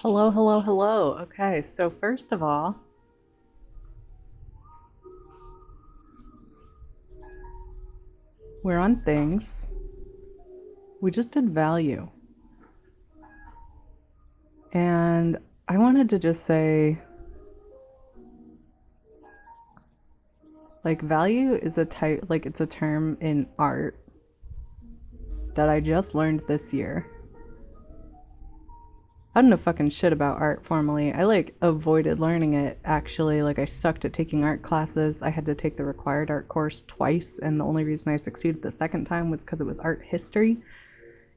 Hello, hello, hello. Okay, so first of all, we're on things. We just did value. And I wanted to just say, like, value is a type, like, it's a term in art that I just learned this year. I don't know fucking shit about art formally. I like avoided learning it actually. Like I sucked at taking art classes. I had to take the required art course twice, and the only reason I succeeded the second time was because it was art history.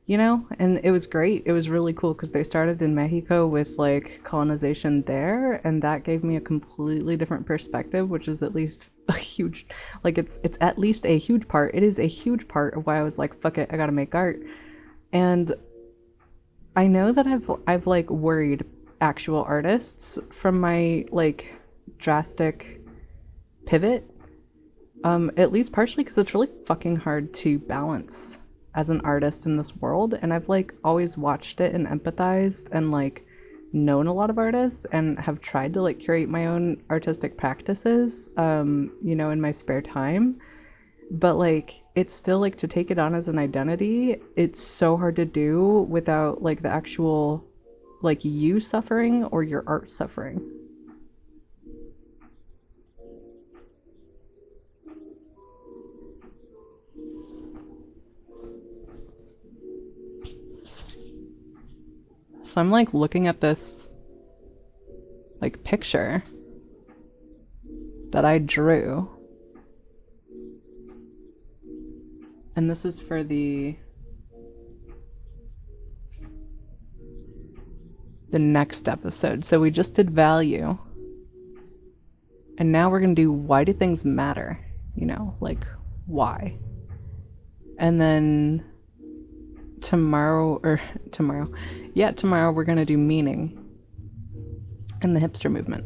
And it was great. It was really cool because they started in Mexico with like colonization there, and that gave me a completely different perspective, which is at least a huge, like it's at least a huge part. It is a huge part of why I was like, fuck it, I gotta make art. And I know that I've like worried actual artists from my like drastic pivot. At least partially because it's really fucking hard to balance as an artist in this world, and I've like always watched it and empathized and like known a lot of artists and have tried to like curate my own artistic practices, in my spare time. But like it's still like to take it on as an identity, it's so hard to do without like the actual like you suffering or your art suffering. So I'm like looking at this like picture that I drew, and this is for the next episode. So we just did value, and now we're going to do why do things matter? Like why? And then tomorrow, or tomorrow, yeah, tomorrow we're going to do meaning and the hipster movement.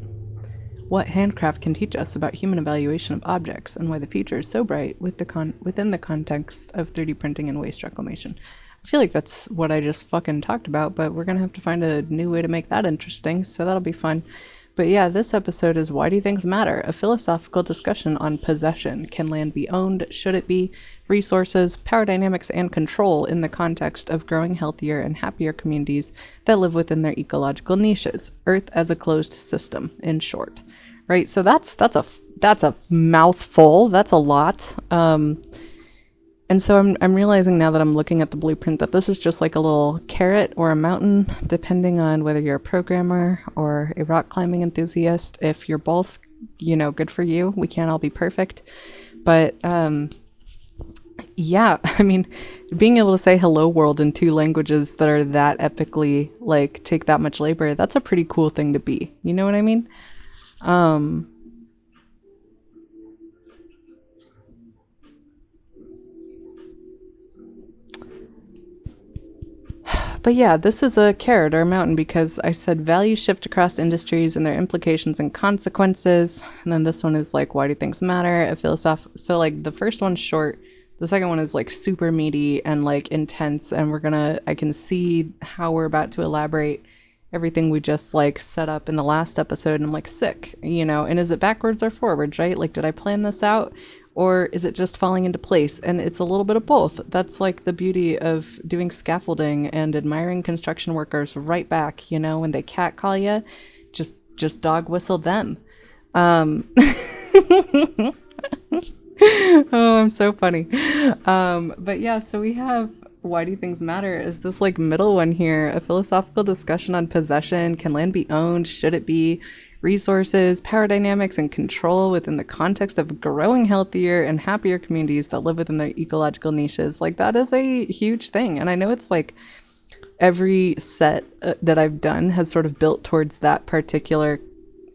What handcraft can teach us about human evaluation of objects and why the future is so bright within the context of 3D printing and waste reclamation. I feel like that's what I just fucking talked about, but we're going to have to find a new way to make that interesting, so that'll be fun. But yeah, this episode is Why Do Things Matter? A philosophical discussion on possession. Can land be owned? Should it be? Resources, power dynamics, and control in the context of growing healthier and happier communities that live within their ecological niches. Earth as a closed system, in short. Right? So that's a mouthful. That's a lot. And so I'm realizing now that I'm looking at the blueprint that this is just like a little carrot or a mountain, depending on whether you're a programmer or a rock climbing enthusiast. If you're both, good for you. We can't all be perfect. But yeah, I mean, being able to say hello world in two languages that are that epically, like, take that much labor, that's a pretty cool thing to be. You know what I mean? Um, But yeah, this is a carrot or a mountain because I said values shift across industries and their implications and consequences. And then this one is like, why do things matter? A philosoph. So like the first one's short. The second one is like super meaty and like intense. And I can see how we're about to elaborate everything we just like set up in the last episode. And I'm like, sick, and is it backwards or forwards, right? Like, did I plan this out? Or is it just falling into place? And it's a little bit of both. That's like the beauty of doing scaffolding and admiring construction workers right back, when they catcall you, just dog whistle them. Um, oh, I'm so funny. But yeah, so we have why do things matter? Is this like middle one here? A philosophical discussion on possession. Can land be owned? Should it be? Resources, power dynamics, and control within the context of growing healthier and happier communities that live within their ecological niches. Like, that is a huge thing. And I know it's like every set that I've done has sort of built towards that particular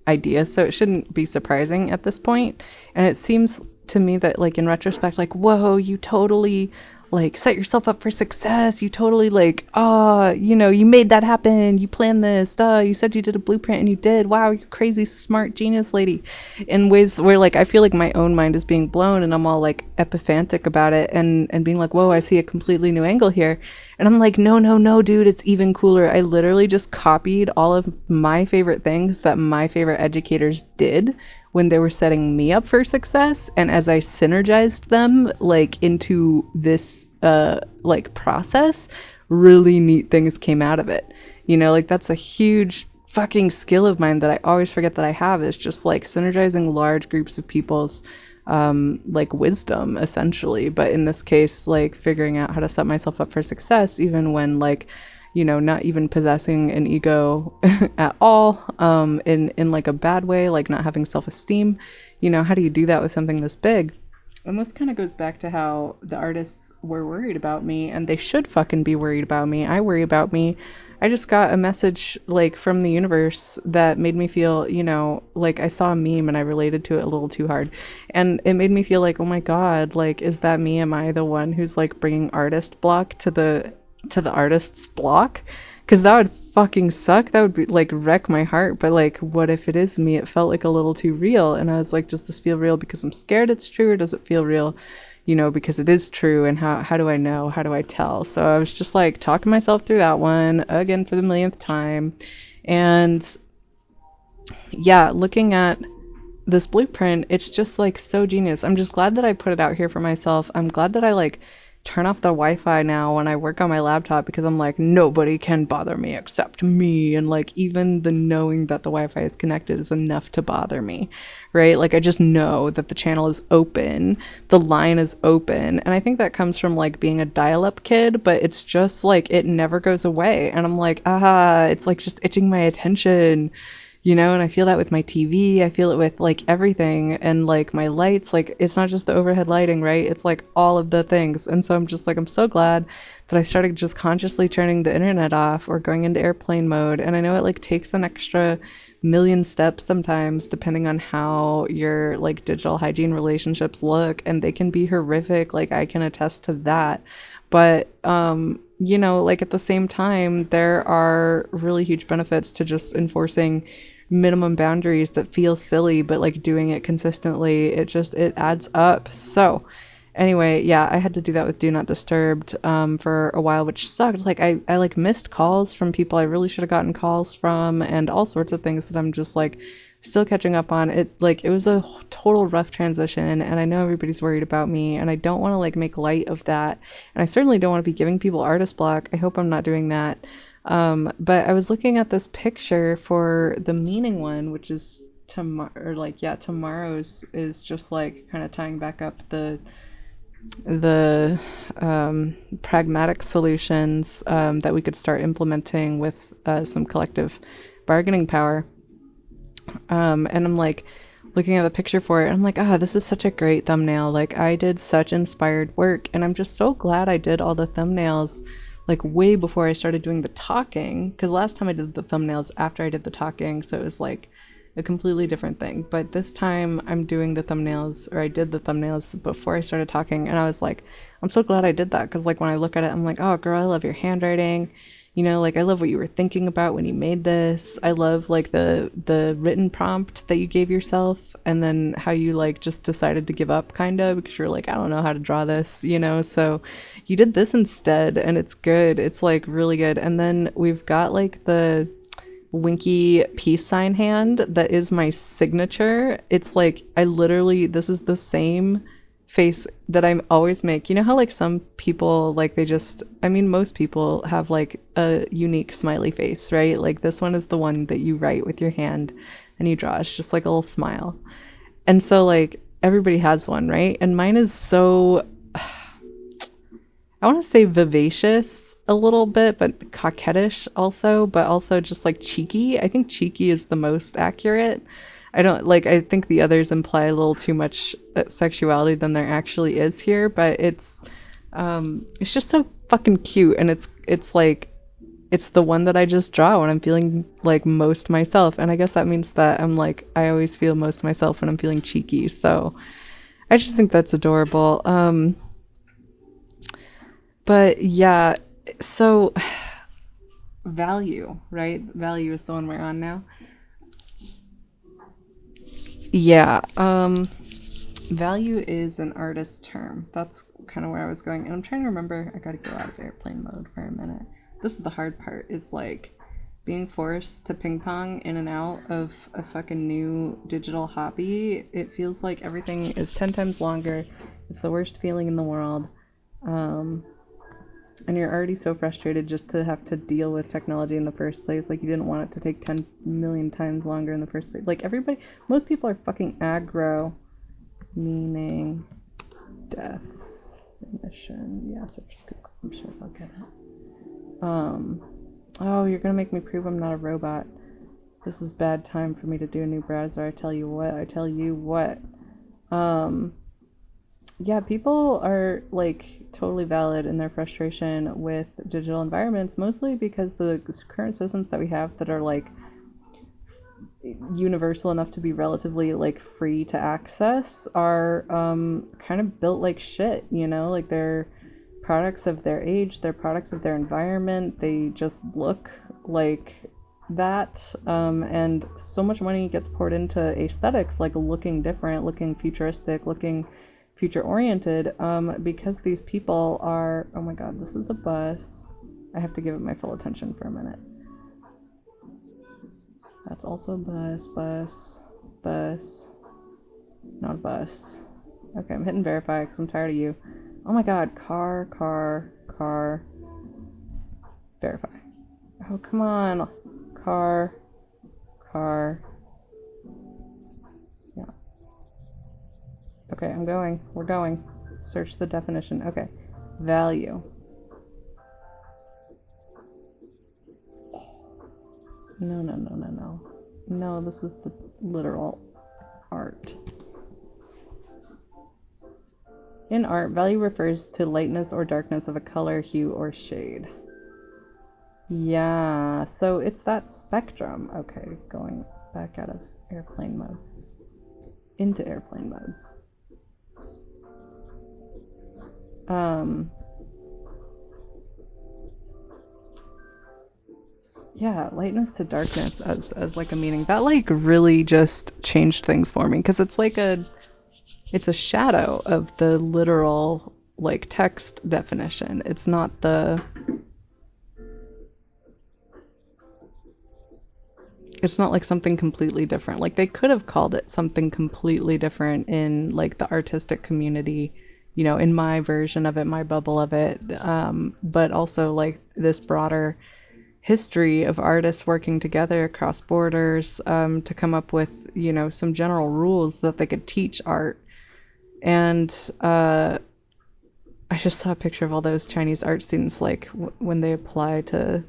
idea, so it shouldn't be surprising at this point. And it seems to me that like in retrospect, like, whoa, you totally like set yourself up for success. You totally like, you know, you made that happen. You planned this. You said you did a blueprint and you did. Wow, you're crazy smart genius lady. In ways where like I feel like my own mind is being blown and I'm all like epiphantic about it and being like, whoa, I see a completely new angle here. And I'm like, no, no, no, dude, it's even cooler. I literally just copied all of my favorite things that my favorite educators did when they were setting me up for success, and as I synergized them like into this like process, really neat things came out of it. You know, like that's a huge fucking skill of mine that I always forget that I have, is just like synergizing large groups of people's like wisdom essentially, but in this case like figuring out how to set myself up for success even when like, you know, not even possessing an ego at all, in like a bad way, like not having self-esteem. You know, how do you do that with something this big? And this kind of goes back to how the artists were worried about me, and they should fucking be worried about me. I worry about me. I just got a message like from the universe that made me feel, you know, like I saw a meme and I related to it a little too hard. And it made me feel like, oh my God, like, is that me? Am I the one who's like bringing artist block to the artist's block? Because that would fucking suck. That would be like wreck my heart. But like, what if it is me? It felt like a little too real. And I was like, does this feel real because I'm scared it's true, or does it feel real, you know, because it is true? And how do I know? How do I tell? So I was just like talking myself through that one again for the millionth time. And yeah, looking at this blueprint, it's just like so genius. I'm just glad that I put it out here for myself. I'm glad that I like turn off the Wi-Fi now when I work on my laptop, because I'm like, nobody can bother me except me. And like, even the knowing that the Wi-Fi is connected is enough to bother me, right? Like, I just know that the channel is open, the line is open. And I think that comes from like being a dial-up kid, but it's just like, it never goes away. And I'm like, it's like just itching my attention, you know. And I feel that with my TV, I feel it with like everything, and like my lights, like it's not just the overhead lighting, right? It's like all of the things. And so I'm just like, I'm so glad that I started just consciously turning the internet off or going into airplane mode. And I know it like takes an extra million steps sometimes depending on how your like digital hygiene relationships look, and they can be horrific, like I can attest to that. But you know, like at the same time, there are really huge benefits to just enforcing minimum boundaries that feel silly, but like doing it consistently, it adds up. So anyway, yeah, I had to do that with Do Not Disturbed for a while, which sucked. Like I like missed calls from people I really should have gotten calls from, and all sorts of things that I'm just like still catching up on. It was a total rough transition, and I know everybody's worried about me, and I don't want to like make light of that, and I certainly don't want to be giving people artist block. I hope I'm not doing that. But I was looking at this picture for the meaning one, which is tomorrow's is just like kind of tying back up the pragmatic solutions that we could start implementing with some collective bargaining power. And I'm like looking at the picture for it, and I'm like, this is such a great thumbnail. Like I did such inspired work, and I'm just so glad I did all the thumbnails like way before I started doing the talking, because last time I did the thumbnails after I did the talking, so it was like a completely different thing. But this time I'm doing the thumbnails, or I did the thumbnails before I started talking, and I was like, I'm so glad I did that, because like when I look at it, I'm like, oh girl, I love your handwriting. You know, like I love what you were thinking about when you made this. I love like the written prompt that you gave yourself, and then how you like just decided to give up kind of, because you're like, I don't know how to draw this, you know. So you did this instead, and it's good. It's like really good. And then we've got like the winky peace sign hand that is my signature. It's like this is the same face that I always make. You know how like some people like most people have like a unique smiley face, right? Like this one is the one that you write with your hand and you draw. It's just like a little smile. And so like everybody has one, right? And mine is so I want to say vivacious a little bit, but coquettish also, but also just like cheeky. I think cheeky is the most accurate. I think the others imply a little too much sexuality than there actually is here, but it's just so fucking cute, and it's like, it's the one that I just draw when I'm feeling like most myself, and I guess that means that I always feel most myself when I'm feeling cheeky. So I just think that's adorable. But yeah, so value, right? Value is the one we're on now. Yeah, value is an artist term. That's kind of where I was going. And I'm trying to remember, I gotta go out of airplane mode for a minute. This is the hard part, is like being forced to ping pong in and out of a fucking new digital hobby. It feels like everything is 10 times longer. It's the worst feeling in the world. Um, and you're already so frustrated just to have to deal with technology in the first place. Like, you didn't want it to take 10 million times longer in the first place. Like, everybody, most people are fucking aggro, meaning definition. Yeah, search Google. I'm sure I'll get it. Oh, you're gonna make me prove I'm not a robot. This is bad time for me to do a new browser. I tell you what. Um, yeah, people are like totally valid in their frustration with digital environments, mostly because the current systems that we have that are like universal enough to be relatively like free to access are kind of built like shit, you know, like they're products of their age, they're products of their environment, they just look like that, and so much money gets poured into aesthetics, like looking different, looking futuristic, looking future oriented, because these people are, oh my god, this is a bus. I have to give it my full attention for a minute. That's also bus, not a bus. Okay, I'm hitting verify because I'm tired of you. Oh my god, car, verify. Oh, come on. Car, yeah. Okay, we're going. Search the definition. Okay, value. No. No, this is the literal art. In art, value refers to lightness or darkness of a color, hue, or shade. Yeah, so it's that spectrum. Okay, going back out of airplane mode. Into airplane mode. Um, yeah, lightness to darkness as like a meaning. That like really just changed things for me because it's a shadow of the literal like text definition. It's not like something completely different. Like they could have called it something completely different in like the artistic community, you know, in my version of it, my bubble of it. But also like this broader history of artists working together across borders, to come up with, you know, some general rules that they could teach art. And I just saw a picture of all those Chinese art students, like when they apply to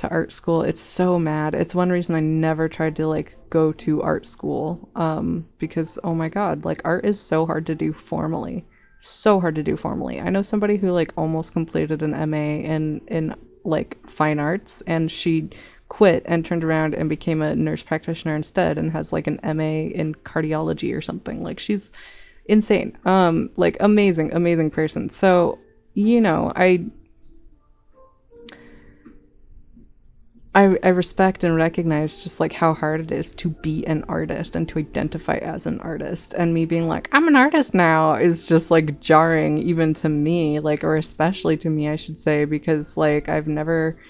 art school. It's so mad. It's one reason I never tried to like go to art school, because oh my god, like art is so hard to do formally. So hard to do formally. I know somebody who like almost completed an MA in like fine arts, and she quit and turned around and became a nurse practitioner instead and has like an MA in cardiology or something. Like she's insane. Like amazing person. So, you know, I respect and recognize just like how hard it is to be an artist and to identify as an artist. And me being like, I'm an artist now is just like jarring even to me, like, or especially to me, I should say, because like I've never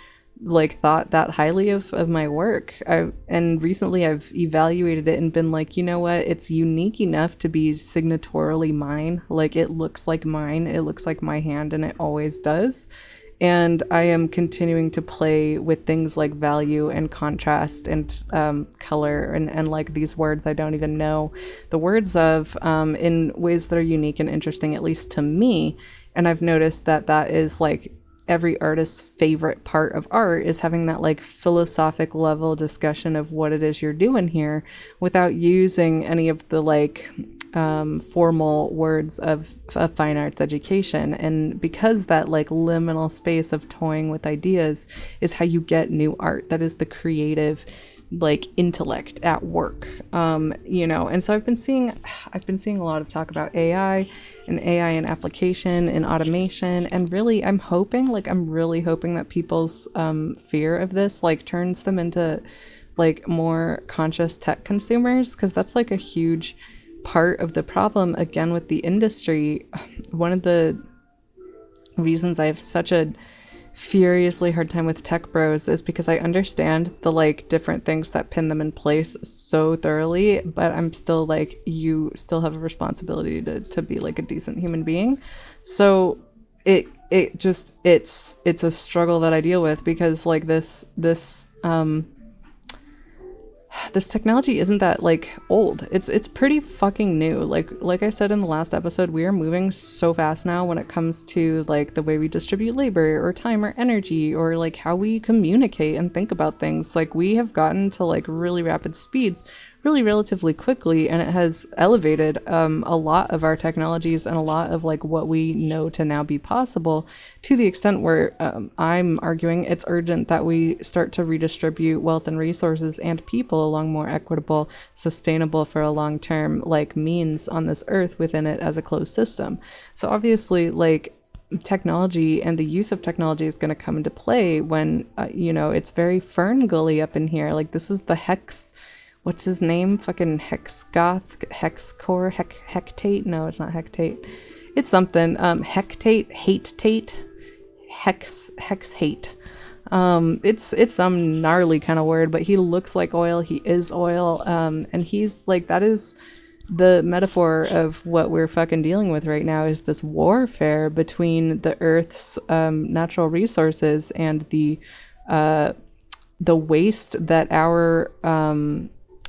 like thought that highly of my work. And recently I've evaluated it and been like, you know what? It's unique enough to be signatorily mine. Like it looks like mine. It looks like my hand and it always does. And I am continuing to play with things like value and contrast and color and like these words I don't even know the words of, in ways that are unique and interesting, at least to me. And I've noticed that that is like every artist's favorite part of art, is having that like philosophic level discussion of what it is you're doing here without using any of the like formal words of fine arts education. And because that like liminal space of toying with ideas is how you get new art, that is the creative like intellect at work, and so I've been seeing a lot of talk about AI and application and automation, and really I'm really hoping that people's fear of this like turns them into like more conscious tech consumers, because that's like a huge part of the problem again with the industry. One of the reasons I have such a furiously hard time with tech bros is because I understand the like different things that pin them in place so thoroughly, but I'm still like, you still have a responsibility to be like a decent human being. So it's a struggle that I deal with, because like this technology isn't that like old. It's pretty fucking new. Like I said in the last episode, we are moving so fast now when it comes to like the way we distribute labor or time or energy, or like how we communicate and think about things. Like we have gotten to like really rapid speeds really relatively quickly, and it has elevated a lot of our technologies and a lot of like what we know to now be possible, to the extent where I'm arguing it's urgent that we start to redistribute wealth and resources and people along more equitable, sustainable for a long term like means on this earth within it as a closed system. So obviously like technology and the use of technology is going to come into play when it's very Fern Gully up in here. Like this is the what's his name? Fucking Hexcore, Hectate? No, it's not Hectate. It's something. Hectate, Hate-tate, Hate. It's some gnarly kind of word, but he looks like oil. He is oil. And he's like, that is the metaphor of what we're fucking dealing with right now, is this warfare between the Earth's natural resources and the waste that our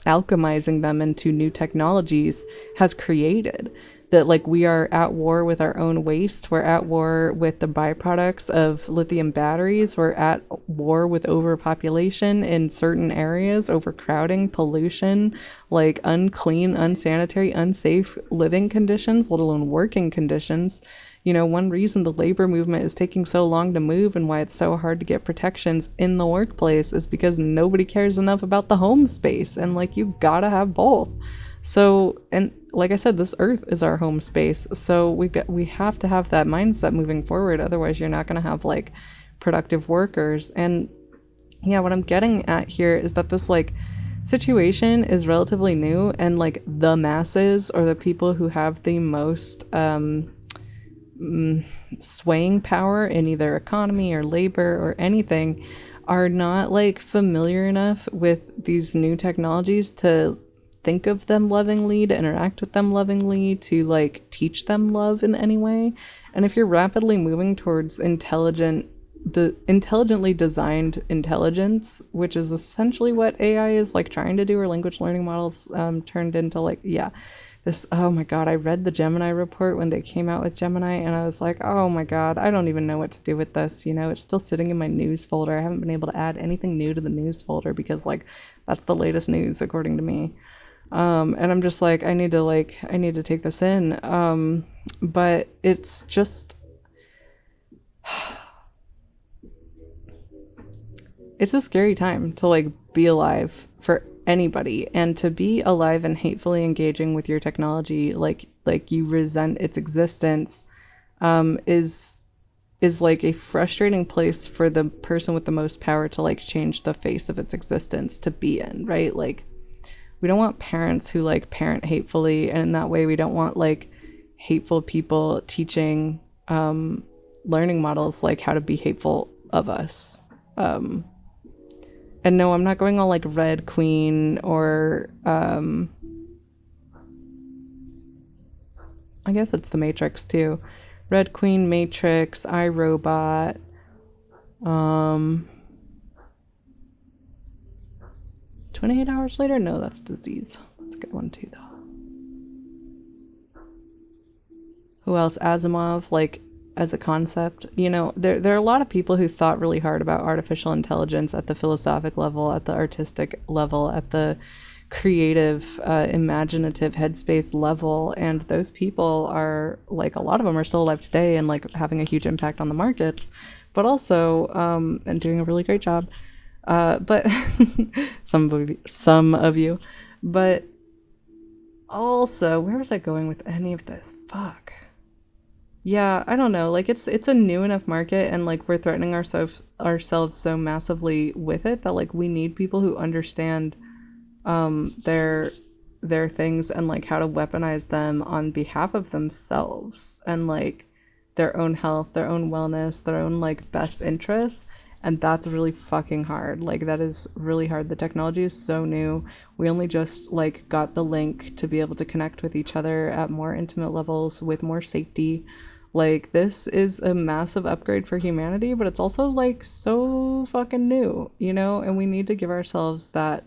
alchemizing them into new technologies has created. That like we are at war with our own waste, we're at war with the byproducts of lithium batteries, we're at war with overpopulation in certain areas, overcrowding, pollution, like unclean, unsanitary, unsafe living conditions, let alone working conditions. One reason the labor movement is taking so long to move and why it's so hard to get protections in the workplace is because nobody cares enough about the home space, and like you gotta have both. So, and like I said, this earth is our home space, so we have to have that mindset moving forward. Otherwise you're not going to have like productive workers. And yeah, what I'm getting at here is that this like situation is relatively new, and like the masses, or the people who have the most swaying power in either economy or labor or anything, are not like familiar enough with these new technologies to think of them lovingly, to interact with them lovingly, to like teach them love in any way. And if you're rapidly moving towards intelligently designed intelligence, which is essentially what AI is like trying to do, or language learning models turned into like, yeah, this, oh my god, I read the Gemini report when they came out with Gemini, and I was like, oh my god, I don't even know what to do with this. It's still sitting in my news folder. I haven't been able to add anything new to the news folder, because like that's the latest news according to me. And I'm just like, I need to take this in. But it's just, it's a scary time to like be alive for anybody, and to be alive and hatefully engaging with your technology, like you resent its existence, is like a frustrating place for the person with the most power to like change the face of its existence to be in, right? Like, we don't want parents who like parent hatefully, and in that way we don't want like hateful people teaching learning models like how to be hateful of us. And no, I'm not going all like Red Queen or I guess it's the Matrix too. Red Queen, Matrix, iRobot, 28 Hours Later? No, that's Disease. That's a good one too, though. Who else? Asimov, like, as a concept. There are a lot of people who thought really hard about artificial intelligence at the philosophic level, at the artistic level, at the creative, imaginative headspace level, and those people are, like, a lot of them are still alive today and, like, having a huge impact on the markets, but also, and doing a really great job. But some of you, but also, where was I going with any of this? Fuck. Yeah, I don't know. Like it's a new enough market, and like we're threatening ourselves so massively with it that like we need people who understand their things and like how to weaponize them on behalf of themselves and like their own health, their own wellness, their own like best interests. And that's really fucking hard. Like that is really hard. The technology is so new. We only just like got the link to be able to connect with each other at more intimate levels with more safety. Like this is a massive upgrade for humanity, but it's also like so fucking new, you know? And we need to give ourselves that,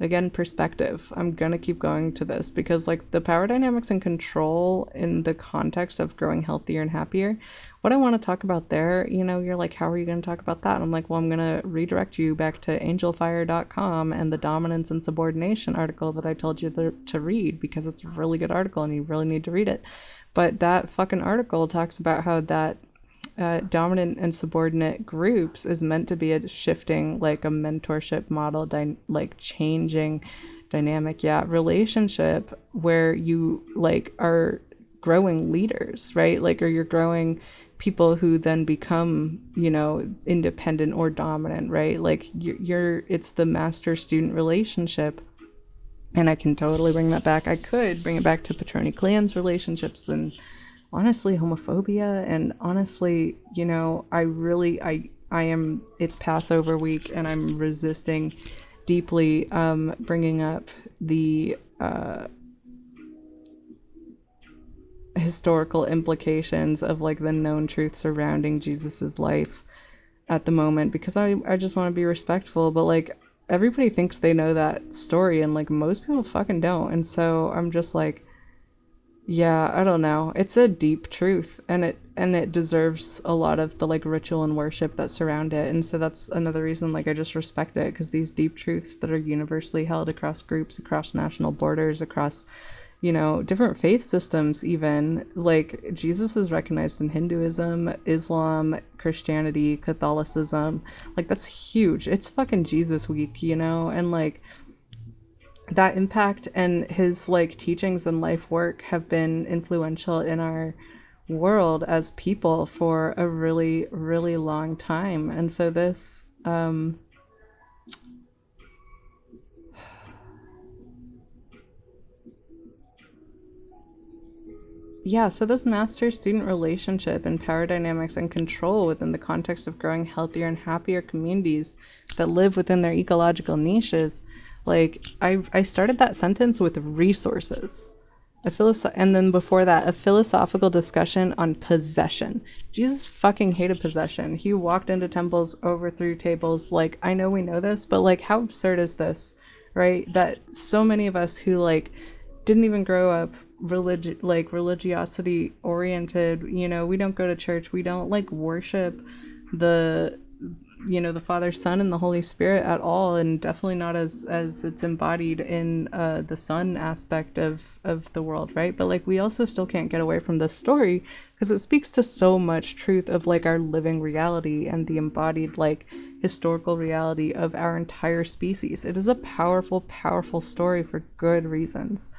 again, perspective. I'm gonna keep going to this because like the power dynamics and control in the context of growing healthier and happier, what I want to talk about there, you know, you're like, how are you going to talk about that? I'm like, well, I'm going to redirect you back to angelfire.com and the dominance and subordination article that I told you to read, because it's a really good article and you really need to read it. But that fucking article talks about how that dominant and subordinate groups is meant to be a shifting, like a mentorship model, like changing dynamic, yeah, relationship where you like are growing leaders, right? Like, or you're growing people who then become, you know, independent or dominant, right? Like it's the master student relationship. And I can totally bring that back. I could bring it back to patroni clans relationships and honestly homophobia, and honestly, you know, I am, it's Passover week and I'm resisting deeply bringing up the historical implications of like the known truth surrounding Jesus's life at the moment, because I just want to be respectful, but like everybody thinks they know that story and like most people fucking don't. And so I'm just like, yeah, I don't know. It's a deep truth, and it deserves a lot of the like ritual and worship that surround it. And so that's another reason like I just respect it, because these deep truths that are universally held across groups, across national borders, across, you know, different faith systems, even like Jesus is recognized in Hinduism, Islam, Christianity, Catholicism. Like that's huge. It's fucking Jesus week, you know, and like that impact and his like teachings and life work have been influential in our world as people for a really, really long time. And so this yeah, so this master-student relationship and power dynamics and control within the context of growing healthier and happier communities that live within their ecological niches, like I started that sentence with resources. And then before that, a philosophical discussion on possession. Jesus fucking hated possession. He walked into temples, overthrew tables. Like, I know we know this, but like, how absurd is this, right? That so many of us who like didn't even grow up religiosity oriented, you know, we don't go to church, we don't like worship the, you know, the Father, Son, and the Holy Spirit at all, and definitely not as it's embodied in the Son aspect of the world, right? But like we also still can't get away from this story because it speaks to so much truth of like our living reality and the embodied like historical reality of our entire species. It is a powerful, powerful story for good reasons.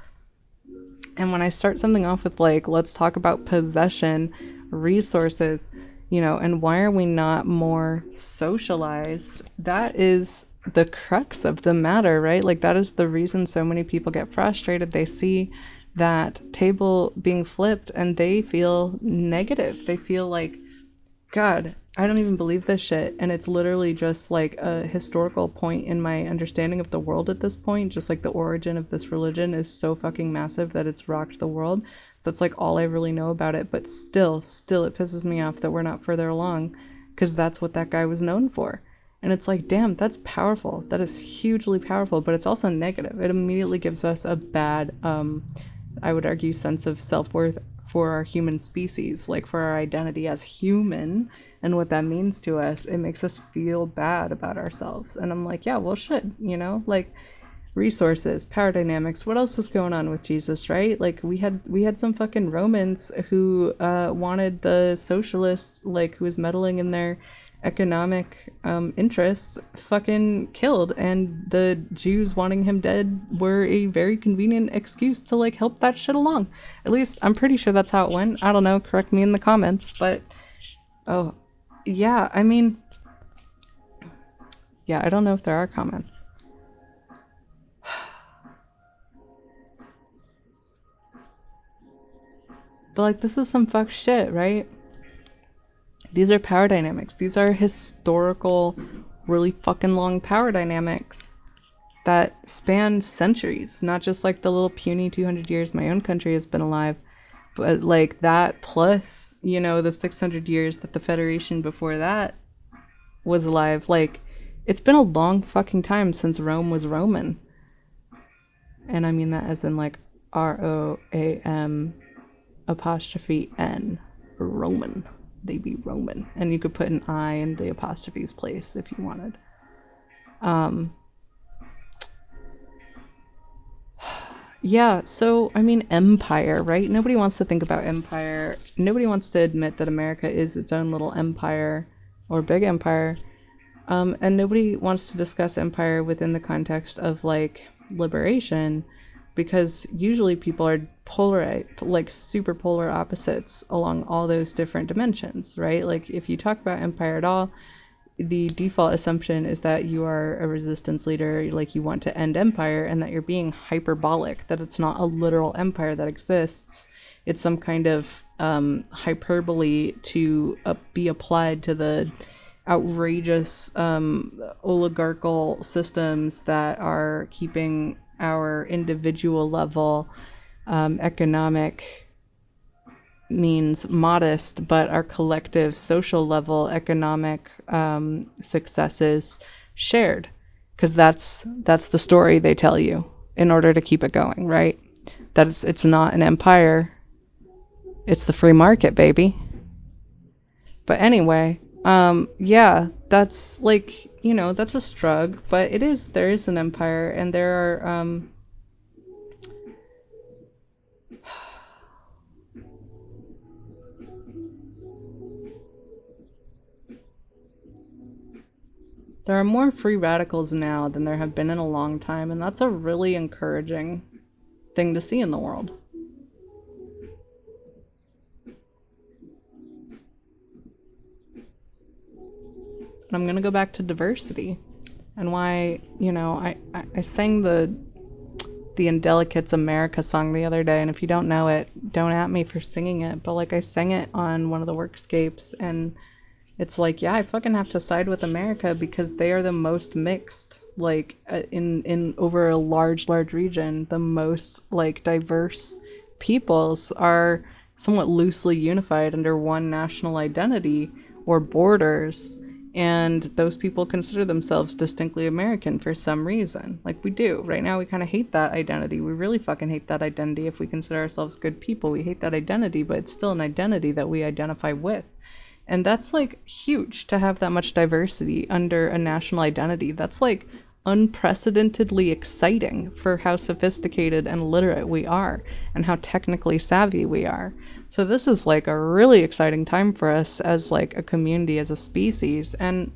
And when I start something off with like, let's talk about possession, resources, you know, and why are we not more socialized? That is the crux of the matter, right? Like that is the reason so many people get frustrated. They see that table being flipped and they feel negative. They feel like, God, I don't even believe this shit. And it's literally just like a historical point in my understanding of the world at this point. Just like the origin of this religion is so fucking massive that it's rocked the world. So that's like all I really know about it. But still it pisses me off that we're not further along, because that's what that guy was known for. And it's like, damn, that's powerful. That is hugely powerful, but it's also negative. It immediately gives us a bad, I would argue, sense of self-worth for our human species, like for our identity as human and what that means to us. It makes us feel bad about ourselves. And I'm like, yeah, well, shit, you know, like resources, power dynamics. What else was going on with Jesus, right? Like we had some fucking Romans who wanted the socialists, like who was meddling in their economic interests, fucking killed, and the Jews wanting him dead were a very convenient excuse to like help that shit along. At least I'm pretty sure that's how it went. I don't know, correct me in the comments, but oh yeah, I mean, yeah, I don't know if there are comments. But like, this is some fuck shit, right? These are power dynamics. These are historical, really fucking long power dynamics that span centuries. Not just like the little puny 200 years my own country has been alive, but like that plus, you know, the 600 years that the Federation before that was alive. Like, it's been a long fucking time since Rome was Roman. And I mean that as in like ROAM apostrophe N, Roman. They be Roman, and you could put an I in the apostrophe's place if you wanted. Yeah, so I mean, empire, right? Nobody wants to think about empire. Nobody wants to admit that America is its own little empire or big empire. And nobody wants to discuss empire within the context of like liberation, because usually people are polar, like super polar opposites along all those different dimensions, right? Like if you talk about empire at all, the default assumption is that you are a resistance leader, like you want to end empire, and that you're being hyperbolic, that it's not a literal empire that exists. It's some kind of hyperbole to be applied to the outrageous oligarchical systems that are keeping our individual level economic means modest, but our collective social level economic successes shared, because that's the story they tell you in order to keep it going, right? That it's not an empire, it's the free market, baby. But anyway, yeah, that's like, you know, that's a struggle, but there is an empire, and there are there are more free radicals now than there have been in a long time, and that's a really encouraging thing to see in the world. And I'm gonna go back to diversity and why, you know, I sang the Indelicates America song the other day, and if you don't know it, don't at me for singing it, but like I sang it on one of the workscapes, and it's like, yeah, I fucking have to side with America because they are the most mixed, like in over a large region, the most like diverse peoples are somewhat loosely unified under one national identity or borders, and those people consider themselves distinctly American for some reason. Like we do. Right now we kind of hate that identity. We really fucking hate that identity if we consider ourselves good people. We hate that identity, but it's still an identity that we identify with. And that's like huge to have that much diversity under a national identity. That's like unprecedentedly exciting for how sophisticated and literate we are and how technically savvy we are. So this is like a really exciting time for us as like a community, as a species. And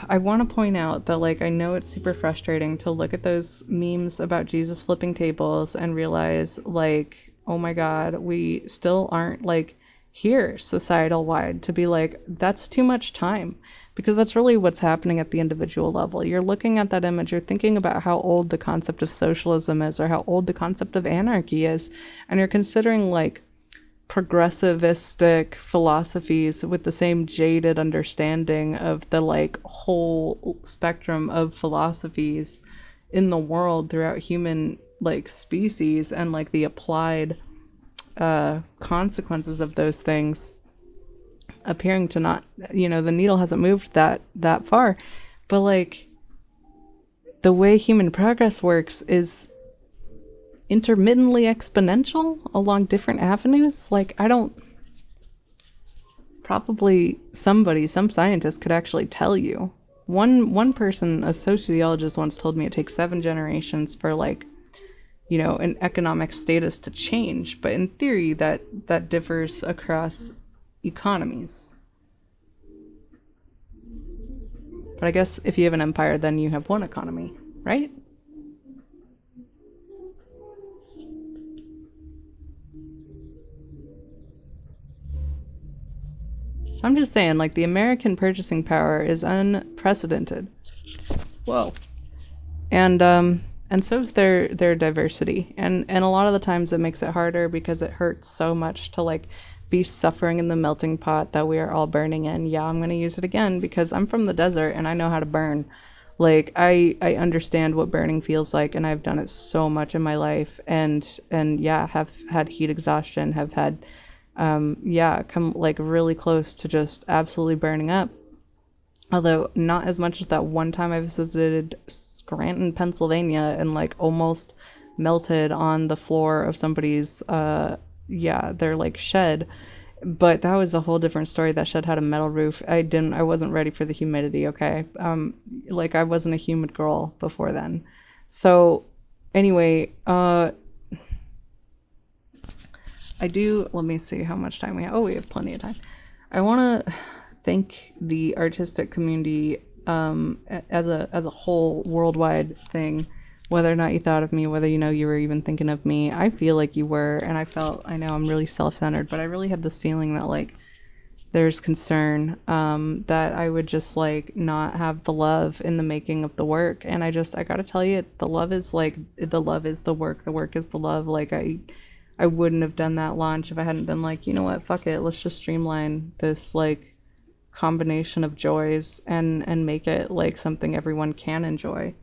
I want to point out that like I know it's super frustrating to look at those memes about Jesus flipping tables and realize like, oh my God, we still aren't like here societal wide to be like, that's too much time, because that's really what's happening at the individual level. You're looking at that image, you're thinking about how old the concept of socialism is or how old the concept of anarchy is, and you're considering like progressivistic philosophies with the same jaded understanding of the like whole spectrum of philosophies in the world throughout human like species, and like the applied consequences of those things appearing to not, you know, the needle hasn't moved that far. But like the way human progress works is intermittently exponential along different avenues. Like probably some scientist could actually tell you One person, a sociologist, once told me it takes 7 generations for like, an economic status to change. But in theory, that differs across economies. But I guess if you have an empire, then you have one economy, right? So I'm just saying, like, the American purchasing power is unprecedented. Whoa. And so is their diversity. And a lot of the times it makes it harder because it hurts so much to like be suffering in the melting pot that we are all burning in. Yeah, I'm gonna use it again because I'm from the desert and I know how to burn. Like I understand what burning feels like, and I've done it so much in my life, and yeah, have had heat exhaustion, have had yeah, come like really close to just absolutely burning up. Although not as much as that one time I visited Scranton, Pennsylvania, and like almost melted on the floor of somebody's yeah, their like shed. But that was a whole different story. That shed had a metal roof. I wasn't ready for the humidity, okay? Like I wasn't a humid girl before then. So anyway, let me see how much time we have. Oh, we have plenty of time. I want to thank the artistic community as a whole worldwide thing, whether or not you thought of me, whether you were even thinking of me. I feel like you were, and I know I'm really self-centered, but I really had this feeling that like there's concern that I would just like not have the love in the making of the work. And I gotta tell you, the love is the work, the work is the love. Like I wouldn't have done that launch if I hadn't been like, you know what, fuck it, let's just streamline this like combination of joys and make it like something everyone can enjoy.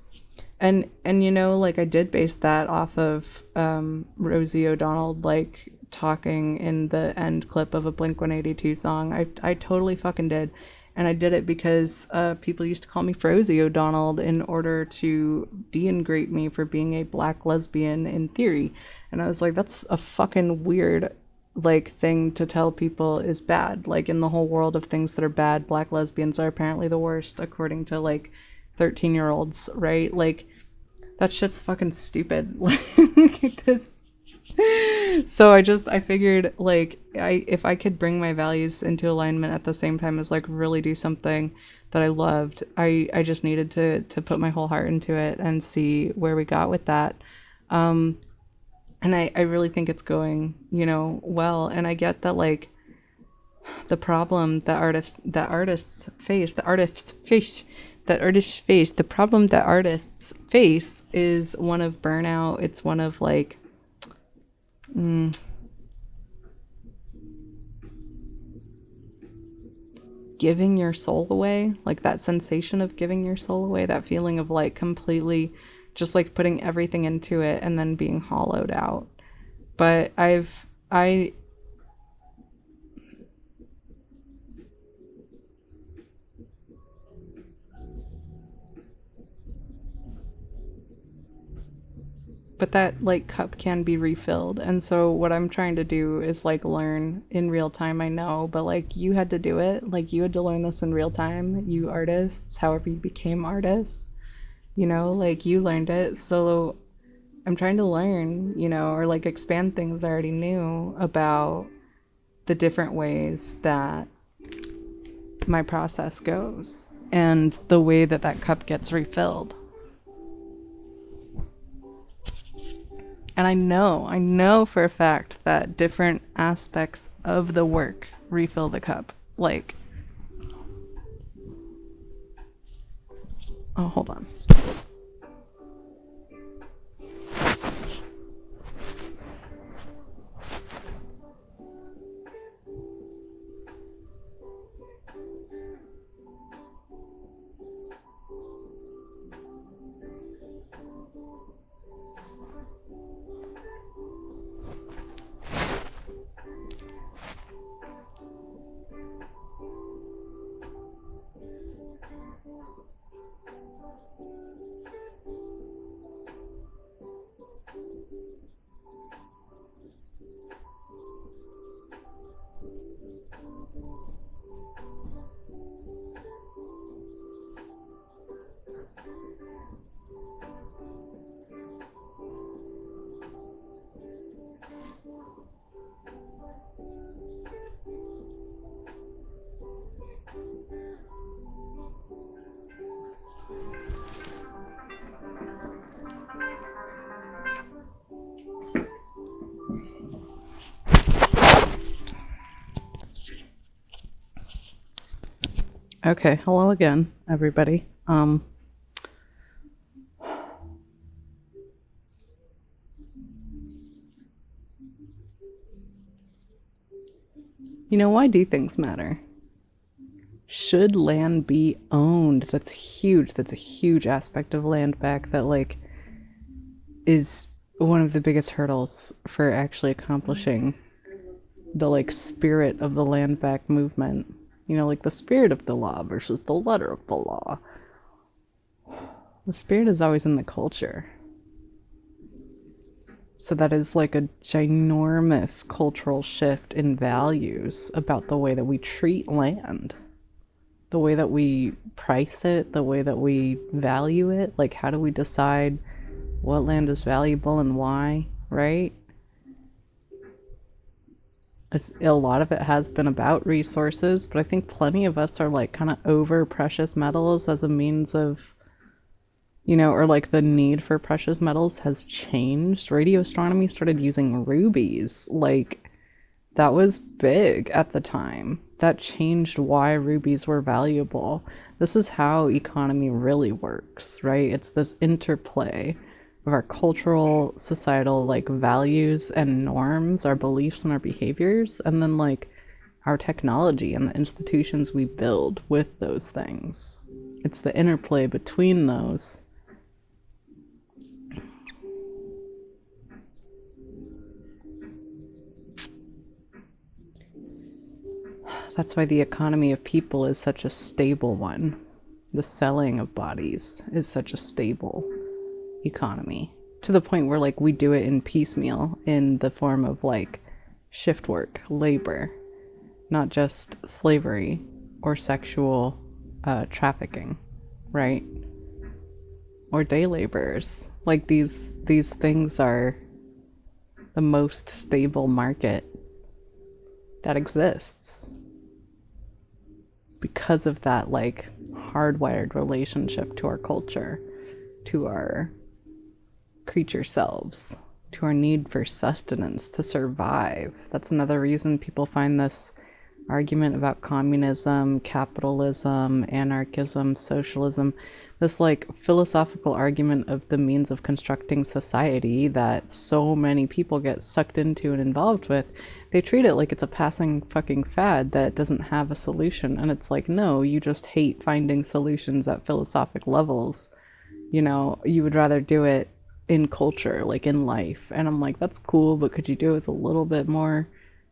And like I did base that off of Rosie O'Donnell like talking in the end clip of a Blink-182 song. I totally fucking did. And I did it because people used to call me Frozie O'Donnell in order to denigrate me for being a black lesbian in theory. And I was like, that's a fucking weird like thing to tell people is bad. Like in the whole world of things that are bad, black lesbians are apparently the worst according to like 13-year-olds, right? Like that shit's fucking stupid. This. So I figured like if I could bring my values into alignment at the same time as like really do something that I loved, I just needed to put my whole heart into it and see where we got with that. And I really think it's going, well. And I get that like the problem the problem that artists face is one of burnout. It's one of like giving your soul away, like that sensation of giving your soul away, that feeling of like completely just like putting everything into it and then being hollowed out. But I but that like cup can be refilled. And so what I'm trying to do is like learn in real time. I know, but like you had to do it. Like you had to learn this in real time, you artists, however you became artists, like you learned it. So I'm trying to learn, or like expand things I already knew about the different ways that my process goes and the way that that cup gets refilled. And I know for a fact that different aspects of the work refill the cup. Like, oh, hold on. Okay, hello again, everybody. Why do things matter? Should land be owned? That's huge. That's a huge aspect of land back that is one of the biggest hurdles for actually accomplishing the spirit of the land back movement. The spirit of the law versus the letter of the law. The spirit is always in the culture. So that is like a ginormous cultural shift in values about the way that we treat land, the way that we price it, the way that we value it. Like, how do we decide what land is valuable and why, right? A lot of it has been about resources, but I think plenty of us are like kind of over precious metals as a means of, or like the need for precious metals has changed. Radio astronomy started using rubies. Like, that was big at the time. That changed why rubies were valuable. This is how economy really works, right? It's this interplay of our cultural, societal, values and norms, our beliefs and our behaviors, and then our technology and the institutions we build with those things. It's the interplay between those. That's why the economy of people is such a stable one. The selling of bodies is such a stable economy, to the point where we do it in piecemeal in the form of shift work, labor, not just slavery or sexual trafficking, right? Or day laborers. These things are the most stable market that exists because of that hardwired relationship to our culture, to our creature selves, to our need for sustenance to survive. That's another reason people find this argument about communism, capitalism, anarchism, socialism, this philosophical argument of the means of constructing society that so many people get sucked into and involved with. They treat it like it's a passing fucking fad that doesn't have a solution. And it's like, no, you just hate finding solutions at philosophic levels. You would rather do it in culture, in life. And I'm like, that's cool, but could you do it with a little bit more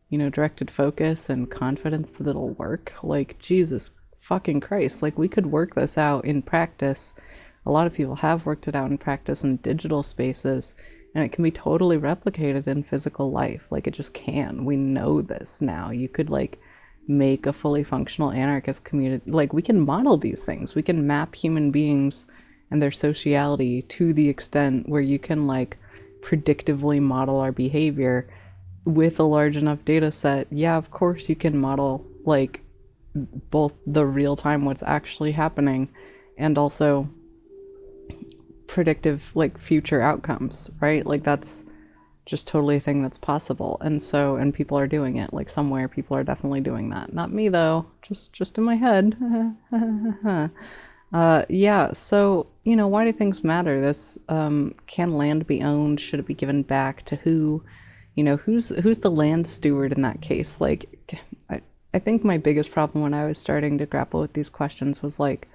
directed focus and confidence that it'll work? Jesus fucking Christ, we could work this out in practice. A lot of people have worked it out in practice in digital spaces, and it can be totally replicated in physical life. It just can. We know this now. You could make a fully functional anarchist community. We can model these things. We can map human beings and their sociality to the extent where you can predictively model our behavior with a large enough data set. Yeah, of course you can model both the real time what's actually happening and also predictive future outcomes, right? That's just totally a thing that's possible. And people are doing it. Somewhere people are definitely doing that. Not me though, just in my head. Yeah, so why do things matter? This can land be owned? Should it be given back to who? Who's the land steward in that case? I think my biggest problem when I was starting to grapple with these questions was it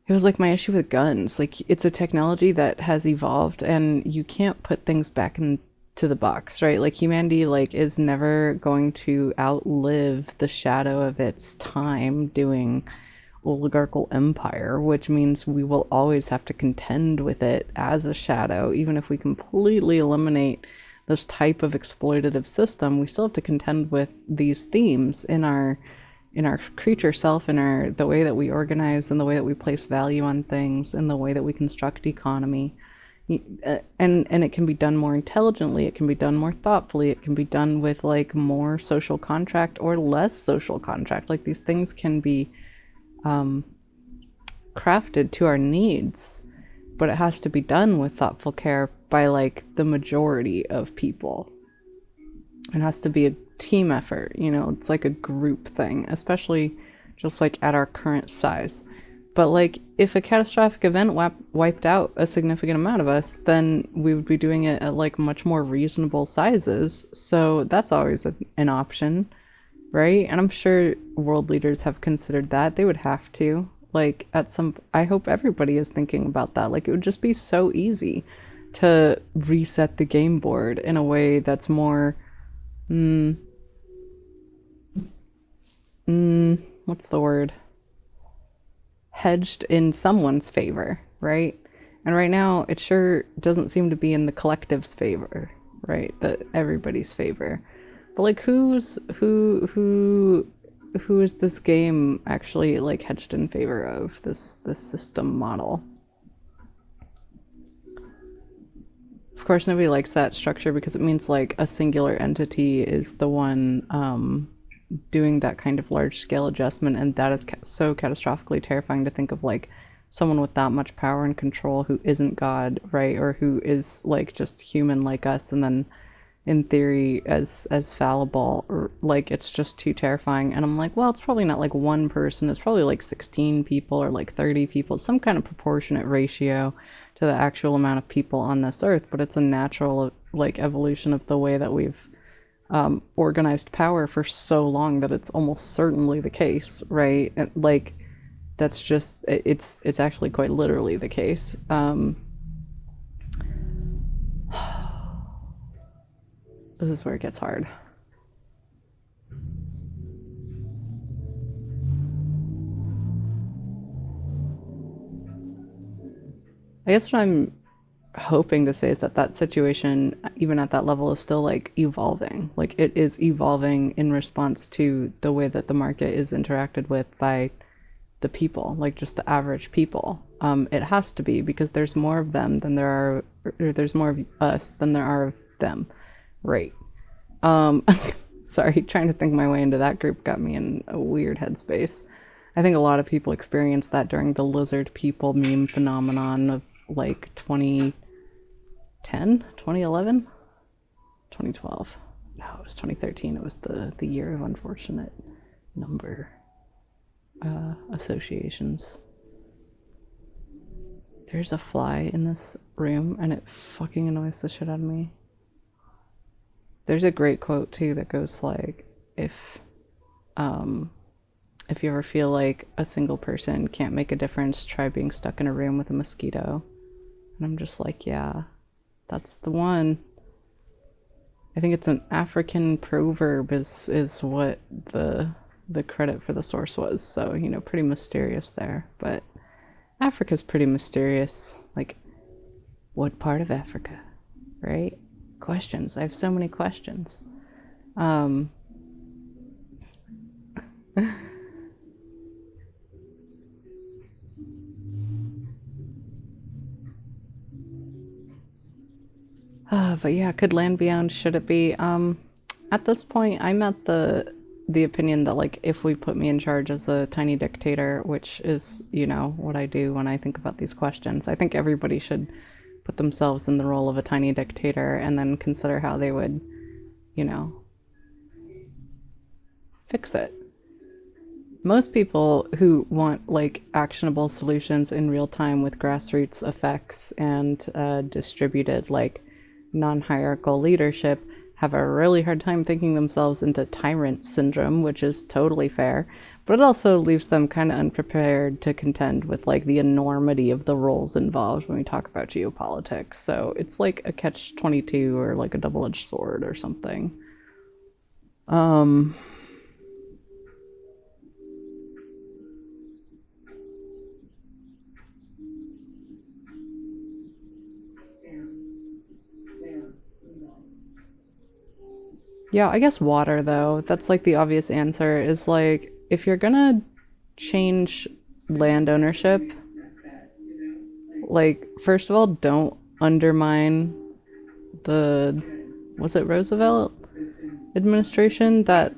was my issue with guns. It's a technology that has evolved, and you can't put things back into the box, right? Humanity is never going to outlive the shadow of its time doing oligarchical empire, which means we will always have to contend with it as a shadow. Even if we completely eliminate this type of exploitative system, we still have to contend with these themes in our creature self, in the way that we organize, and the way that we place value on things, and the way that we construct economy. And it can be done more intelligently, it can be done more thoughtfully, it can be done with more social contract or less social contract. These things can be crafted to our needs, but it has to be done with thoughtful care by the majority of people. It has to be a team effort, it's a group thing, especially just like at our current size. But like if a catastrophic event wiped out a significant amount of us, then we would be doing it at like much more reasonable sizes. So that's always an option, right? And I'm sure world leaders have considered that. They would have to. Like I hope everybody is thinking about that. Like it would just be so easy to reset the game board in a way that's more, what's the word? Hedged in someone's favor, right? And right now, it sure doesn't seem to be in the collective's favor, right? Everybody's favor. But like, who is this game actually like hedged in favor of, this system model? Of course, nobody likes that structure because it means like a singular entity is the one doing that kind of large scale adjustment, and that is so catastrophically terrifying to think of, like someone with that much power and control who isn't God, right? Or who is like just human like us, and then in theory as fallible, or, like it's just too terrifying. And I'm like, well, it's probably not like one person, it's probably like 16 people or like 30 people, some kind of proportionate ratio to the actual amount of people on this earth. But it's a natural like evolution of the way that we've organized power for so long that it's almost certainly the case, right? And, like that's just it's actually quite literally the case. This is where it gets hard. I guess what I'm hoping to say is that situation, even at that level, is still like evolving. Like it is evolving in response to the way that the market is interacted with by the people, like just the average people. It has to be, because there's more of them than there are, or there's more of us than there are of them, right? Sorry, trying to think my way into that group got me in a weird headspace. I think a lot of people experienced that during the lizard people meme phenomenon of like 2010, 2011, 2012. No, it was 2013. It was the year of unfortunate number associations. There's a fly in this room and it fucking annoys the shit out of me. There's a great quote too that goes like, if you ever feel like a single person can't make a difference, try being stuck in a room with a mosquito. And I'm just like, yeah, that's the one. I think it's an African proverb is what the credit for the source was. So, you know, pretty mysterious there. But Africa's pretty mysterious. Like, what part of Africa, right? Questions. I have so many questions. But yeah, could land be owned? Should it be? At this point, I'm at the opinion that like if we put me in charge as a tiny dictator, which is, you know, what I do when I think about these questions, I think everybody should put themselves in the role of a tiny dictator and then consider how they would, you know, fix it. Most people who want like actionable solutions in real time with grassroots effects and distributed like non-hierarchical leadership have a really hard time thinking themselves into tyrant syndrome, which is totally fair, but it also leaves them kind of unprepared to contend with like the enormity of the roles involved when we talk about geopolitics. So it's like a catch-22 or like a double-edged sword or something. Yeah, I guess water though. That's like the obvious answer is like if you're gonna change land ownership, like first of all, don't undermine the, was it Roosevelt administration that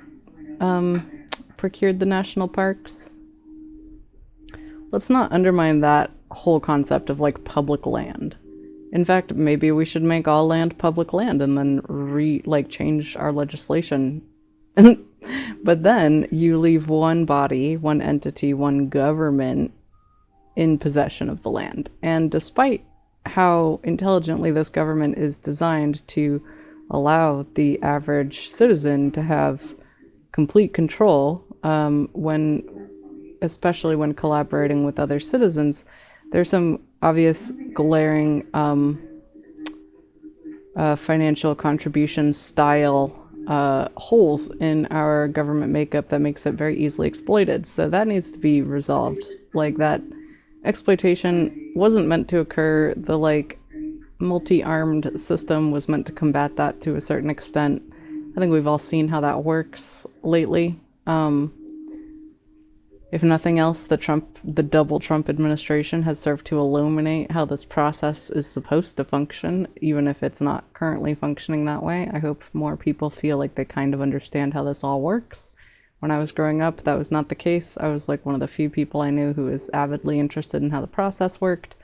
procured the national parks? Let's not undermine that whole concept of like public land. In fact, maybe we should make all land public land and then change our legislation But then you leave one body, one entity, one government in possession of the land. And despite how intelligently this government is designed to allow the average citizen to have complete control, especially when collaborating with other citizens, there's some obvious glaring financial contribution style holes in our government makeup that makes it very easily exploited. So that needs to be resolved. Like, that exploitation wasn't meant to occur. The multi-armed system was meant to combat that to a certain extent. I think we've all seen how that works lately. If nothing else, the double Trump administration has served to illuminate how this process is supposed to function, even if it's not currently functioning that way. I hope more people feel like they kind of understand how this all works. When I was growing up, that was not the case. I was like one of the few people I knew who was avidly interested in how the process worked,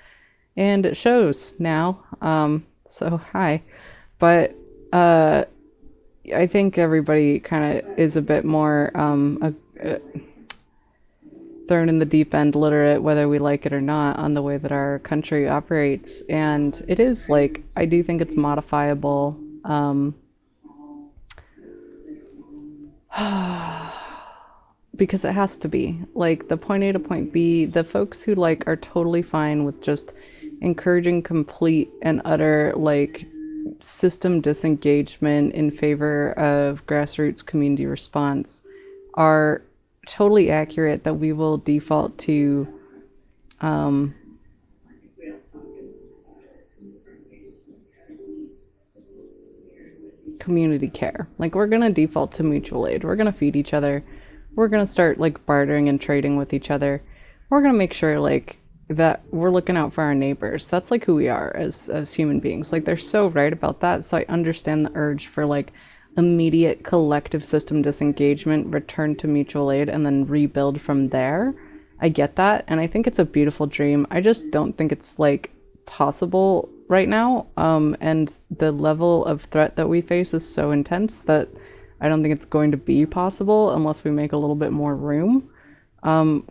and it shows now. So hi. But I think everybody kind of is a bit more thrown in the deep end literate, whether we like it or not, on the way that our country operates. And it is I do think it's modifiable. Because it has to be. The point A to point B, the folks who are totally fine with just encouraging complete and utter system disengagement in favor of grassroots community response are totally accurate that we will default to community care. We're gonna default to mutual aid. We're gonna feed each other. We're gonna start bartering and trading with each other. We're gonna make sure that we're looking out for our neighbors. That's who we are as human beings. They're so right about that. So I understand the urge for immediate collective system disengagement, return to mutual aid, and then rebuild from there. I get that, and I think it's a beautiful dream. I just don't think it's possible right now, and the level of threat that we face is so intense that I don't think it's going to be possible unless we make a little bit more room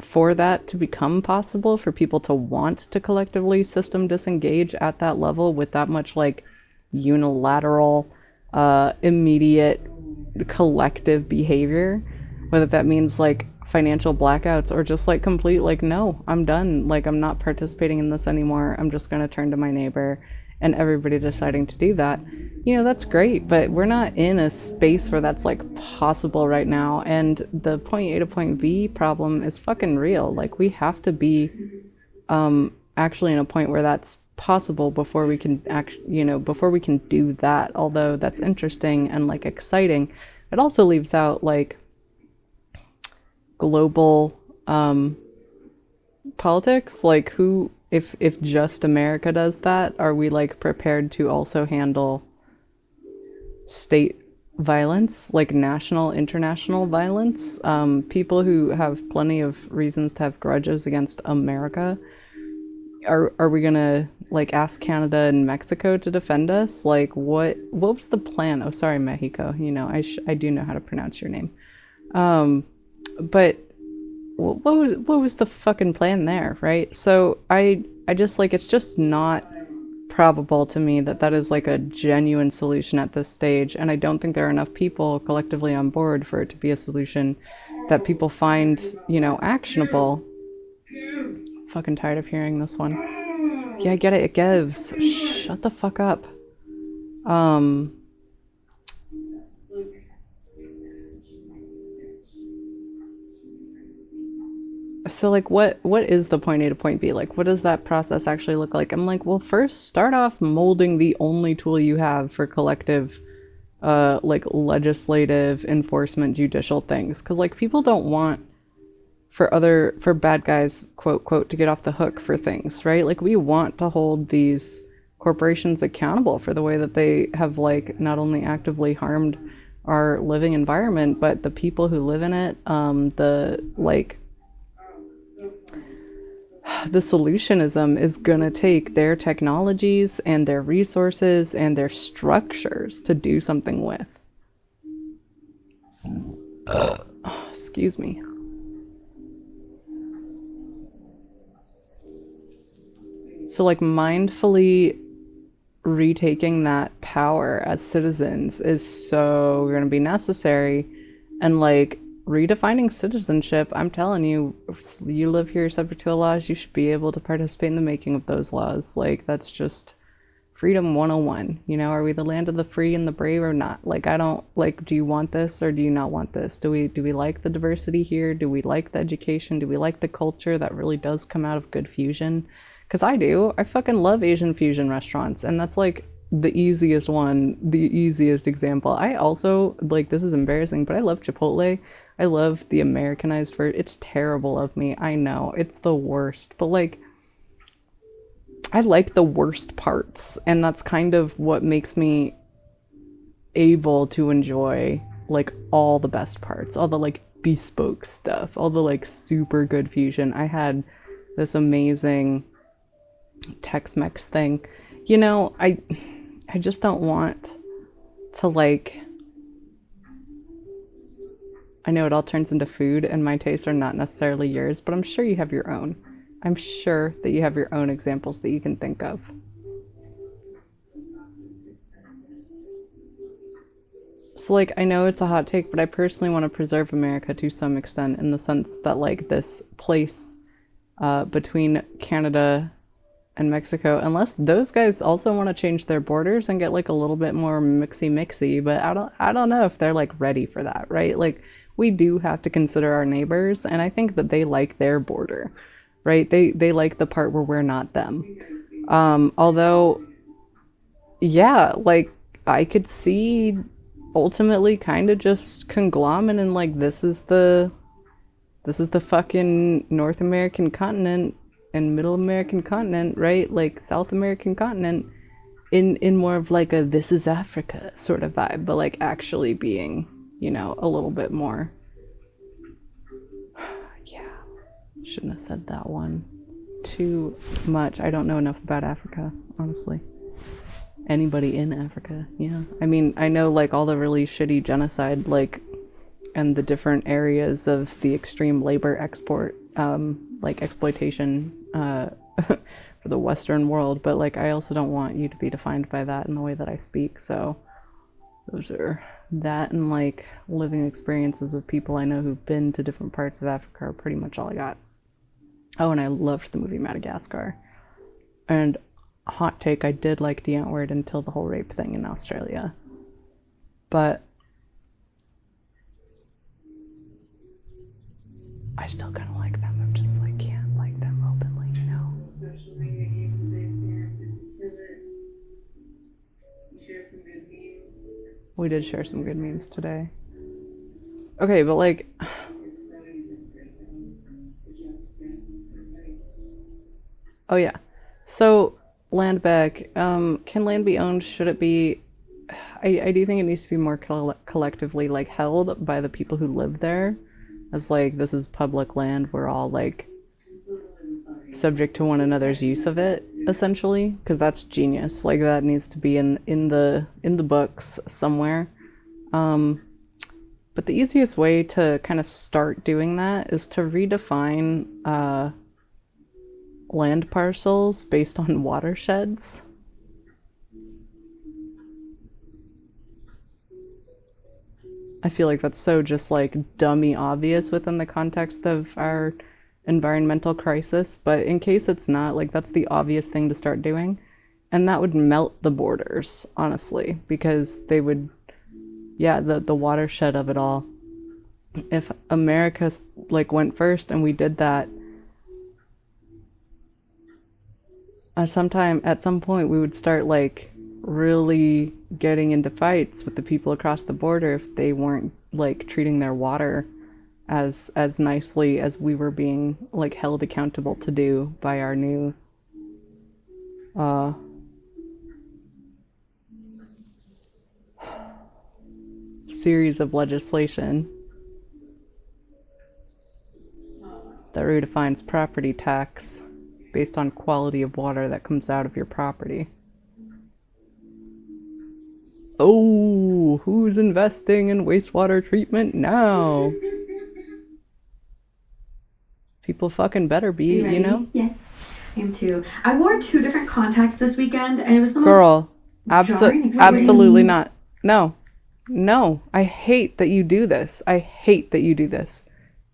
for that to become possible, for people to want to collectively system disengage at that level with that much unilateral immediate collective behavior, whether that means financial blackouts or just complete no, I'm done, I'm not participating in this anymore, I'm just going to turn to my neighbor, and everybody deciding to do that. That's great, but we're not in a space where that's possible right now, and the point A to point B problem is fucking real. We have to be actually in a point where that's possible before we can before we can do that. Although that's interesting and exciting, it also leaves out global politics. Who, if just America does that, are we prepared to also handle state violence, national, international violence? People who have plenty of reasons to have grudges against America, are we gonna ask Canada and Mexico to defend us? What was the plan? Oh, sorry, Mexico. I do know how to pronounce your name. But what was the fucking plan there, right? So I just it's just not probable to me that is a genuine solution at this stage, and I don't think there are enough people collectively on board for it to be a solution that people find actionable. Fucking tired of hearing this one. Yeah, I get it. It gives. Shut the fuck up. So what is the point A to point B? What does that process actually look like? I'm well, first start off molding the only tool you have for collective legislative enforcement judicial things, because people don't want for bad guys, quote quote, to get off the hook for things, right? We want to hold these corporations accountable for the way that they have not only actively harmed our living environment, but the people who live in it. The solutionism is gonna take their technologies and their resources and their structures to do something with. Excuse me. So, like, mindfully retaking that power as citizens is so going to be necessary. And, like, redefining citizenship, I'm telling you, you live here subject to the laws, you should be able to participate in the making of those laws. Like, that's just freedom 101. You know, are we the land of the free and the brave or not? Like, I don't, like, do you want this or do you not want this? Do we like the diversity here? Do we like the education? Do we like the culture that really does come out of good fusion? Because I do. I fucking love Asian fusion restaurants, and that's like the easiest one, the easiest example. I also, like, this is embarrassing, but I love Chipotle. I love the Americanized version. It's terrible of me. I know. It's the worst. But, like, I like the worst parts, and that's kind of what makes me able to enjoy, like, all the best parts, all the, like, bespoke stuff, all the, like, super good fusion. I had this amazing Tex-Mex thing. You know, I just don't want to, like, I know it all turns into food, and my tastes are not necessarily yours, but I'm sure you have your own. I'm sure that you have your own examples that you can think of. So, like, I know it's a hot take, but I personally want to preserve America to some extent in the sense that, like, this place between Canada and Mexico, unless those guys also want to change their borders and get, like, a little bit more mixy, but I don't know if they're, like, ready for that, right? Like, we do have to consider our neighbors, and I think that they like their border, right? They like the part where we're not them. Although, yeah, like, I could see ultimately kind of just conglomerate and, like, this is the fucking North American continent and Middle American continent, right? Like, South American continent in more of like a this is Africa sort of vibe, but, like, actually being, you know, a little bit more. Yeah, shouldn't have said that one too much. I don't know enough about Africa, honestly. Anybody in Africa, yeah. I mean, I know, like, all the really shitty genocide, like, and the different areas of the extreme labor export, like, exploitation, for the Western world, but, like, I also don't want you to be defined by that in the way that I speak, so those are that and, like, living experiences of people I know who've been to different parts of Africa are pretty much all I got. Oh, and I loved the movie Madagascar. And hot take, I did like the Antwoord until the whole rape thing in Australia. But I still kind of like them. I'm just, like, can't like them openly, you know? We did share some good memes today. Okay, but, like, oh yeah. So, land back. Can land be owned? Should it be? I do think it needs to be more collectively, like, held by the people who live there, as, like, this is public land. We're all, like, subject to one another's use of it, essentially, because that's genius. Like, that needs to be in the books somewhere. Um, but the easiest way to kind of start doing that is to redefine land parcels based on watersheds. I feel like that's so just, like, dummy obvious within the context of our environmental crisis, but in case it's not, like, that's the obvious thing to start doing. And that would melt the borders, honestly, because they would, yeah, the watershed of it all. If America, like, went first and we did that, at some point we would start, like, really getting into fights with the people across the border if they weren't, like, treating their water as nicely as we were being, like, held accountable to do by our new uh series of legislation that redefines property tax based on quality of water that comes out of your property. Oh, who's investing in wastewater treatment now? People fucking better be, you ready? you know? Yes. I am too. I wore 2 different contacts this weekend, and it was the Girl, most jarring experience. absolutely not. No. No. I hate that you do this. I hate that you do this.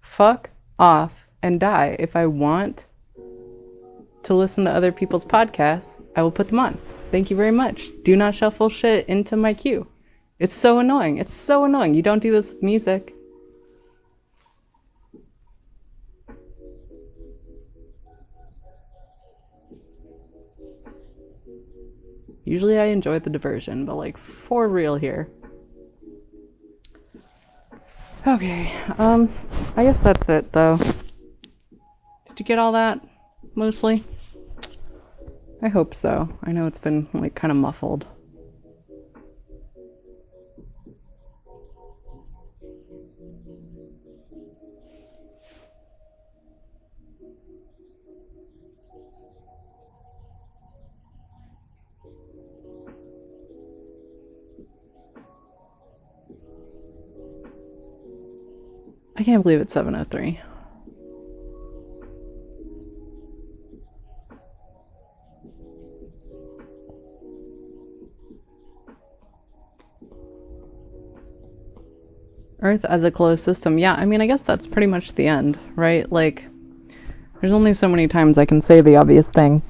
Fuck off and die. If I want to listen to other people's podcasts, I will put them on. Thank you very much. Do not shuffle shit into my queue. It's so annoying. It's so annoying. You don't do this with music. Usually I enjoy the diversion, but like for real here. Okay, I guess that's it though. Did you get all that? Mostly? I hope so. I know it's been like kind of muffled. I can't believe it's 7:03. Earth as a closed system. Yeah, I mean, I guess that's pretty much the end, right? Like, there's only so many times I can say the obvious thing.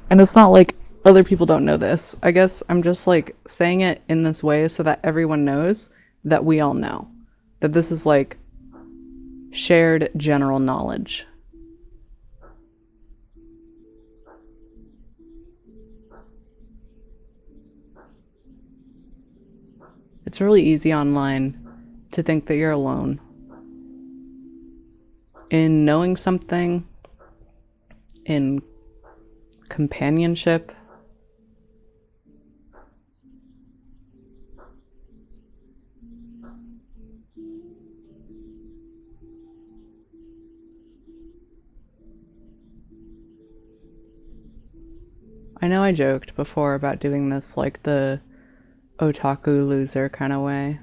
And it's not like other people don't know this. I guess I'm just like saying it in this way so that everyone knows that we all know. That this is like shared general knowledge. It's really easy online to think that you're alone in knowing something, in companionship. I know I joked before about doing this like the otaku loser kind of way.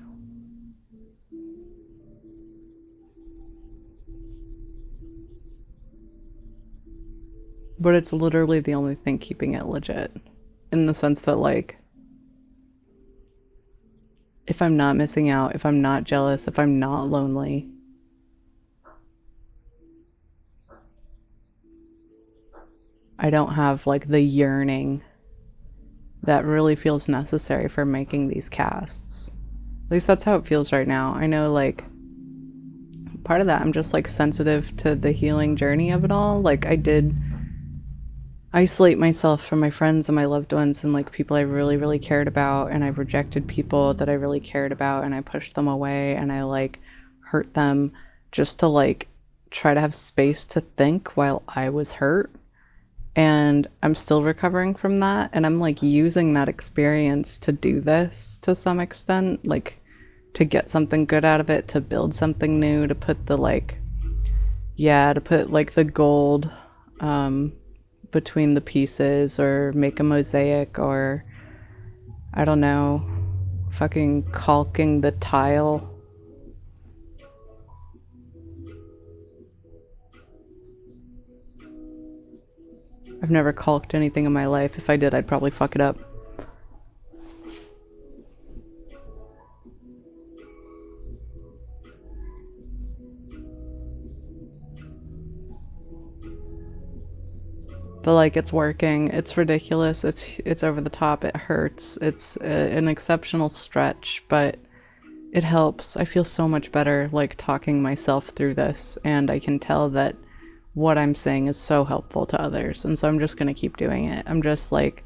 But it's literally the only thing keeping it legit. In the sense that, like, if I'm not missing out, if I'm not jealous, if I'm not lonely, I don't have, like, the yearning that really feels necessary for making these casts. At least that's how it feels right now. I know, like, part of that, I'm just, like, sensitive to the healing journey of it all. Like, I did isolate myself from my friends and my loved ones and like people I really, really cared about, and I rejected people that I really cared about, and I pushed them away, and I like hurt them just to like try to have space to think while I was hurt. And I'm still recovering from that, and I'm like using that experience to do this to some extent, like to get something good out of it, to build something new, to put the like to put like the gold between the pieces, or make a mosaic, or I don't know, fucking caulking the tile. I've never caulked anything in my life. If I did, I'd probably fuck it up. But like, it's working. It's ridiculous. It's over the top. It hurts. It's an exceptional stretch, but it helps. I feel so much better like talking myself through this, and I can tell that what I'm saying is so helpful to others, and so I'm just gonna keep doing it. I'm just like,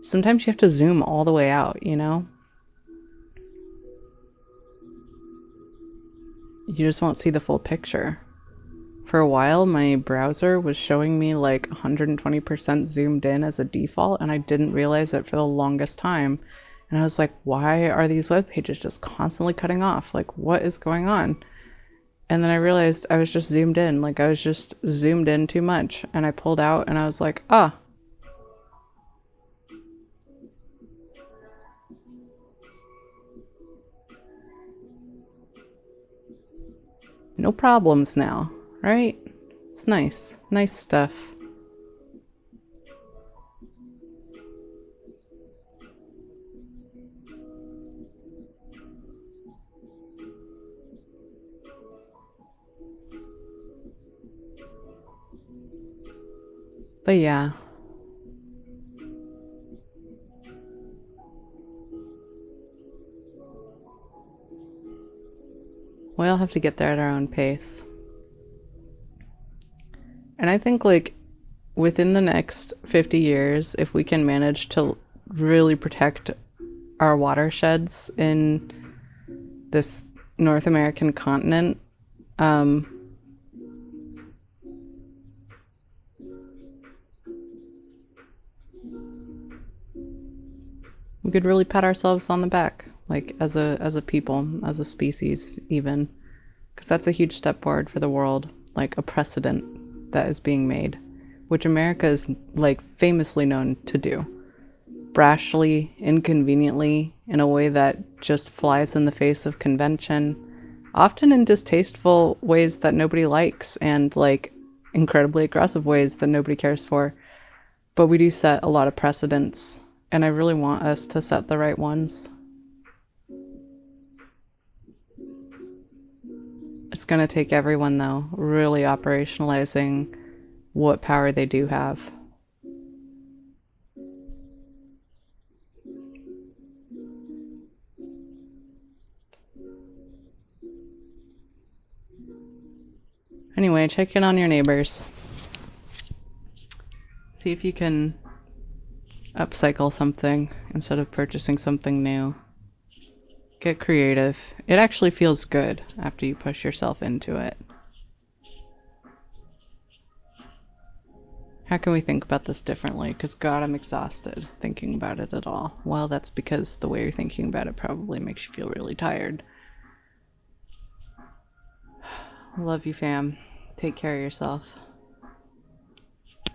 sometimes you have to zoom all the way out, you know? You just won't see the full picture. For a while, my browser was showing me like 120% zoomed in as a default, and I didn't realize it for the longest time. And I was like, why are these web pages just constantly cutting off? Like, what is going on? And then I realized I was just zoomed in. Like, I was just zoomed in too much. And I pulled out, and I was like, ah. No problems now, right? It's nice. Nice stuff. But yeah. We all have to get there at our own pace. And I think, like, within the next 50 years, if we can manage to really protect our watersheds in this North American continent, we could really pat ourselves on the back, like as a people, as a species, even, because that's a huge step forward for the world, like a precedent that is being made, which America is like famously known to do, brashly, inconveniently, in a way that just flies in the face of convention, often in distasteful ways that nobody likes, and like incredibly aggressive ways that nobody cares for. But we do set a lot of precedents, and I really want us to set the right ones. It's going to take everyone, though, really operationalizing what power they do have. Anyway, check in on your neighbors. See if you can upcycle something instead of purchasing something new. Get creative. It actually feels good after you push yourself into it. How can we think about this differently? Because, God, I'm exhausted thinking about it at all. Well, that's because the way you're thinking about it probably makes you feel really tired. Love you, fam. Take care of yourself.